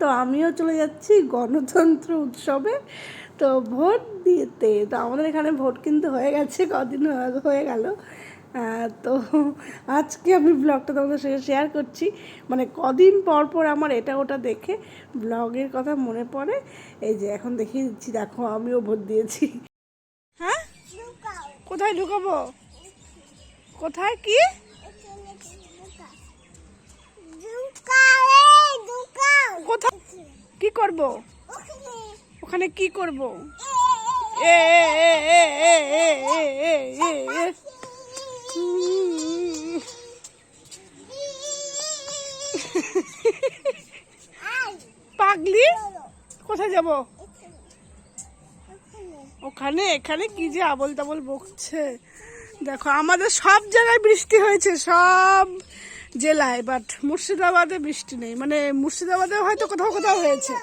তো আমিও চলে যাচ্ছি গণতন্ত্র উৎসবে, তো ভোট দিতে। তো আমাদের এখানে ভোট কিন্তু হয়ে গেছে, কদিন হয়ে গেল। তো আজকে আমি ব্লগটা তোমাদের সাথে শেয়ার করছি, মানে কদিন পর পর আমার এটা ওটা দেখে ব্লগের কথা মনে পড়ে। এই যে এখন দেখিয়ে দিচ্ছি, দেখো আমিও ভোট দিয়েছি। হ্যাঁ, কোথায় ঢুকাবো? কোথায় কি কোথায় কি করব? ওখানে কি করব? এ এ এ এ এ এ এ এ পাগলি, কোথায় যাব? ওখানে এখানে কি যে আবল তাবল বকছে। দেখো আমাদের সব জায়গায় বৃষ্টি হয়েছে, সব জেলায়, বাট মুর্শিদাবাদে বৃষ্টি নেই। মানে মুর্শিদাবাদে হয়তো কোথাও কোথাও হয়েছে,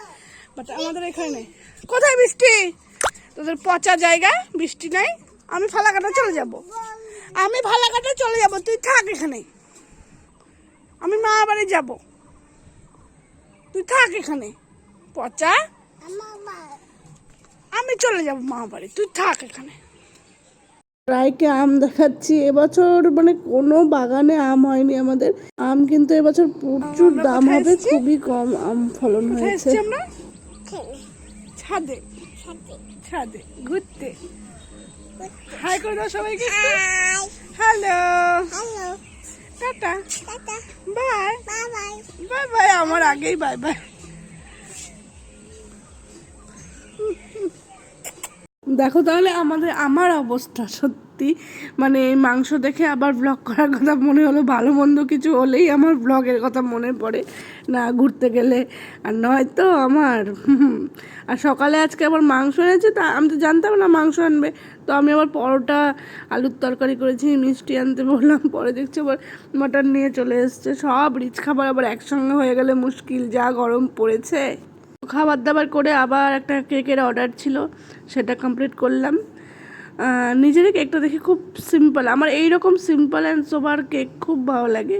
বাট আমাদের এখানে নেই। কোথায় বৃষ্টি? তোদের পচা জায়গা, বৃষ্টি নাই। আমি ফালাকাটা চলে যাব, আমি ফালাকাটা চলে যাব, তুই থাক এখানে। আমি মা বাড়ি যাব, তুই থাক এখানে। পচা, আমি চলে যাব মা বাড়ি, তুই থাক এখানে। রায়কে আম দেখাচ্ছি। এবছর মানে কোনো বাগানে আম হয়নি আমাদের। আম কিন্তু এবছর প্রচুর দাম হবে, খুবই কম আম ফলন হয়েছে। ছাদে ছাদে ঘুরতে। হাই করে দাও সবাইকে। Hello, tata, bye bye bye. আমার আগেই বাই বাই। দেখো তাহলে আমার অবস্থা, সত্যি মানে মাংস দেখে আবার ব্লগ করার কথা মনে হলো। ভালো মন্দ কিছু হলেই আমার ব্লগের কথা মনে পড়ে, না ঘুরতে গেলে আর নয়তো আমার। আর সকালে আজকে আবার মাংস এনেছে, তা আমি তো জানতাম না মাংস আনবে। তো আমি আবার পরোটা আলুর তরকারি করেছি, মিষ্টি আনতে বললাম, পরে দেখছি আবার মাটন নিয়ে চলে এসছে। সব রিচ খাবার আবার একসঙ্গে হয়ে গেলে মুশকিল, যা গরম পড়েছে। খাবার দাবার করে আবার একটা কেকের অর্ডার ছিল, সেটা কমপ্লিট করলাম। নিজের কেকটা দেখে খুব সিম্পল, আমার এইরকম সিম্পল অ্যান্ড সোবার কেক খুব ভালো লাগে।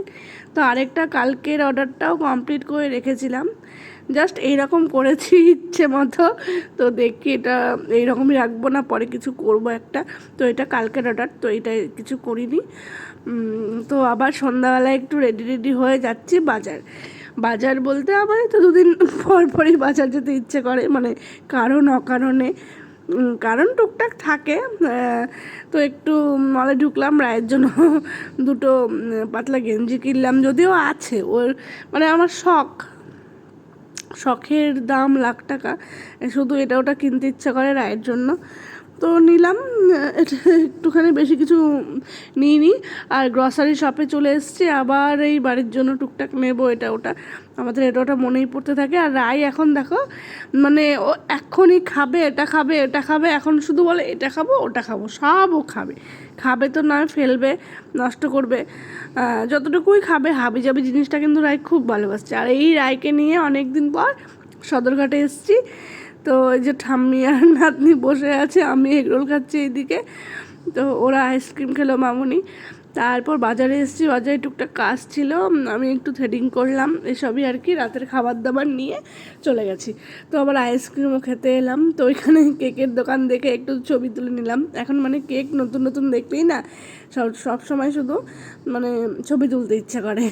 তো আরেকটা কালকের অর্ডারটাও কমপ্লিট করে রেখেছিলাম, জাস্ট এইরকম করেছি ইচ্ছে মতো। তো দেখি এটা এইরকমই রাখবো না, পরে কিছু করব একটা। তো এটা কালকের অর্ডার, তো এটা কিছু করিনি। তো আবার সন্ধ্যাবেলায় একটু রেডি হয়ে যাচ্ছি বাজার বলতে আমার তো দুদিন পরই বাজার যেতে ইচ্ছে করে, মানে কারণ অকারণে, কারণ টুকটাক থাকে। তো একটু মলে ঢুকলাম, রায়ের জন্য দুটো পাতলা গেঞ্জি কিনলাম, যদিও আছে ওর, মানে আমার শখের দাম লাখ টাকা, শুধু এটা ওটা কিনতে ইচ্ছা করে রায়ের জন্য। তো নিলাম, এটা একটুখানি বেশি কিছু নিইনি। আর গ্রসারি শপে চলে এসেছি, আবার এই বাড়ির জন্য টুকটাক নেবো এটা ওটা, আমাদের এটা ওটা মনেই পড়তে থাকে। আর রাই এখন দেখো মানে ও এখনই খাবে, এটা খাবে এটা খাবে, এখন শুধু বলে এটা খাবো ওটা খাবো, সব ও খাবে তো নয় ফেলবে, নষ্ট করবে, যতটুকুই খাবে। হাবিজাবি জিনিসটা কিন্তু রাই খুব ভালোবাসছে। আর এই রাইকে নিয়ে অনেক দিন পর সদরঘাটে এসেছি। তো এই যে ঠাম্মি আর নাতনি বসে আছে, আমি এগরোল খাচ্ছি এইদিকে, তো ওরা আইসক্রিম খেলো মামুনি। তারপর বাজারে এসেছি, বাজারে টুকটাক কাজ ছিল, আমি একটু থ্রেডিং করলাম, এসবই আর কি। রাতের খাবার দাবার নিয়ে চলে গেছি। তো আবার আইসক্রিমও খেতে এলাম। তো ওইখানে কেকের দোকান দেখে একটু ছবি তুলে নিলাম। এখন মানে কেক নতুন নতুন দেখলেই না সব সময় শুধু মানে ছবি তুলতে ইচ্ছা করে।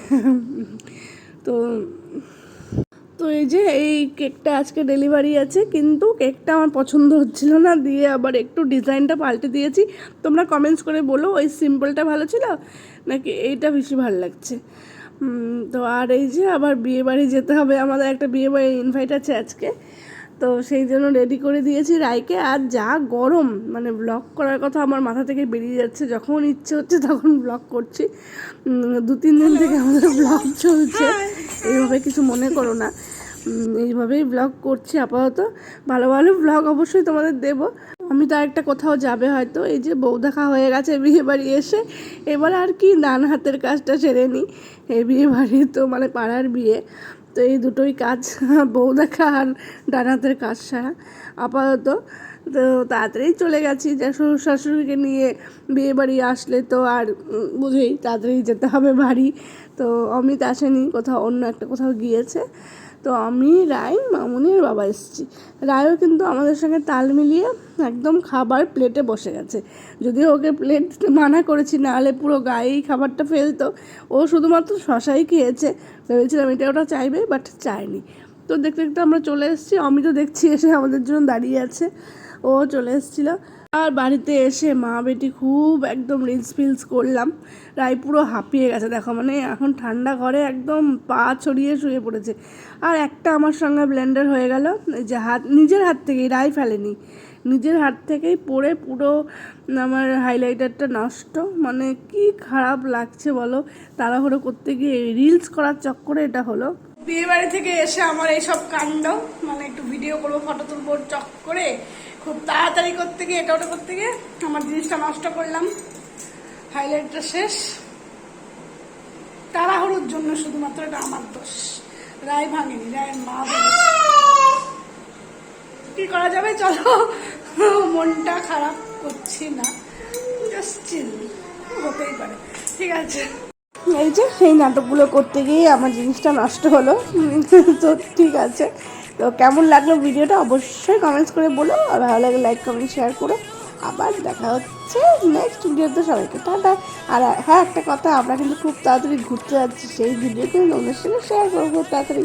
তো তো এই যে এই কেকটা আজকে ডেলিভারি আছে, কিন্তু কেকটা আমার পছন্দ হচ্ছিল না, দিয়ে আবার একটু ডিজাইনটা পাল্টে দিয়েছি। তোমরা কমেন্টস করে বলো ওই সিম্পলটা ভালো ছিল নাকি এইটা বেশি ভালো লাগছে। তো আর এই যে আবার বিয়েবাড়ি যেতে হবে, আমাদের একটা বিয়েবাড়ি ইনভাইট আছে আজকে, তো সেই জন্য রেডি করে দিয়েছি রাইকে। আর যা গরম, মানে ব্লগ করার কথা আমার মাথা থেকে বেরিয়ে যাচ্ছে, যখন ইচ্ছে হচ্ছে তখন ব্লগ করছি। 2-3 দিন থেকে আমাদের ব্লগ চলছে, এইভাবে কিছু মনে করো না। এইভাবেই ব্লগ করছি আপাতত। ভালো ভালো ব্লগ অবশ্যই তোমাদের দেবো। আমি তো আরেকটা কোথাও যাবে হয়তো, এই যে বউ দেখা হয়ে গেছে বিয়ে বাড়ি এসে, এবার আর কি ডান হাতের কাজটা সেরে নিই। এই বিয়ে বাড়ি তো মানে পাড়ার বিয়ে, তো এই দুটোই কাজ, বউ দেখা আর ডান হাতের কাজ সারা আপাতত। তো তাড়াতাড়ি চলে গেছি, যে শ্বশুর শাশুড়িকে নিয়ে বিয়ে বাড়ি আসলে তো আর বুঝেই তাড়াতাড়ি যেতে হবে বাড়ি। তো অমিত আসেনি, কোথাও অন্য একটা কোথাও গিয়েছে। তো আমি, রায়, মামুনি আর বাবা এসেছি। রায়ও কিন্তু আমাদের সঙ্গে তাল মিলিয়ে একদম খাবার প্লেটে বসে গেছে। যদিও ওকে প্লেট মানা করেছি, নাহলে পুরো গায়েই খাবারটা ফেলতো। ও শুধুমাত্র শশাই খেয়েছে, ভেবেছিলাম এটা ওটা চাইবে, বাট চায়নি। তো দেখতে দেখতে আমরা চলে এসেছি। অমিতও দেখছি এসে আমাদের জন্য দাঁড়িয়ে আছে, ও চলে এসেছিলো। আর বাড়িতে এসে মা বেটি খুব একদম রিলস ফিলস করলাম। রায় পুরো হাঁপিয়ে গেছে দেখো, মানে এখন ঠান্ডা ঘরে একদম পা ছড়িয়ে শুয়ে পড়েছে। আর একটা আমার সঙ্গে ব্লেন্ডার হয়ে গেল, যে নিজের হাত থেকেই, রায় ফেলেনি, নিজের হাত থেকেই পড়ে পুরো আমার হাইলাইটারটা নষ্ট। মানে কি খারাপ লাগছে বলো, তাড়াহুড়ো করতে গিয়ে রিলস করার চক্করে এটা হলো। বিয়ে বাড়ি থেকে এসে আমার এইসব কাণ্ড, মানে একটু ভিডিও করবো, ফটো তুলবো চক্করে, খুব তাড়াতাড়ি করতে গিয়ে এটা ওটা করতে গিয়ে আমার জিনিসটা নষ্ট করলাম। হাইলাইটটা শেষ, তাড়াহুড়োর জন্য, শুধুমাত্র এটা আমার দোষ। রায় ভাঙেনি, রায়ের মা ভেঙেছে। কি করা যাবে, চলো, মনটা খারাপ করছি না, জাস্ট চিল, হতেই পারে, ঠিক আছে। এই যে এই নাটকগুলো করতে গিয়ে আমার জিনিসটা নষ্ট হলো। তো ঠিক আছে, তো কেমন লাগলো ভিডিওটা অবশ্যই কমেন্টস করে বলো, আর ভালো লাগলে লাইক কমেন্ট শেয়ার করো। আবার দেখা হচ্ছে নেক্সট ভিডিওতে, সবাইকে টাটা। আর হ্যাঁ, একটা কথা, আমরা কিন্তু খুব তাড়াতাড়ি ঘুরতে যাচ্ছি, সেই ভিডিওকে তোমাদের সঙ্গে শেয়ার করবো তাড়াতাড়ি।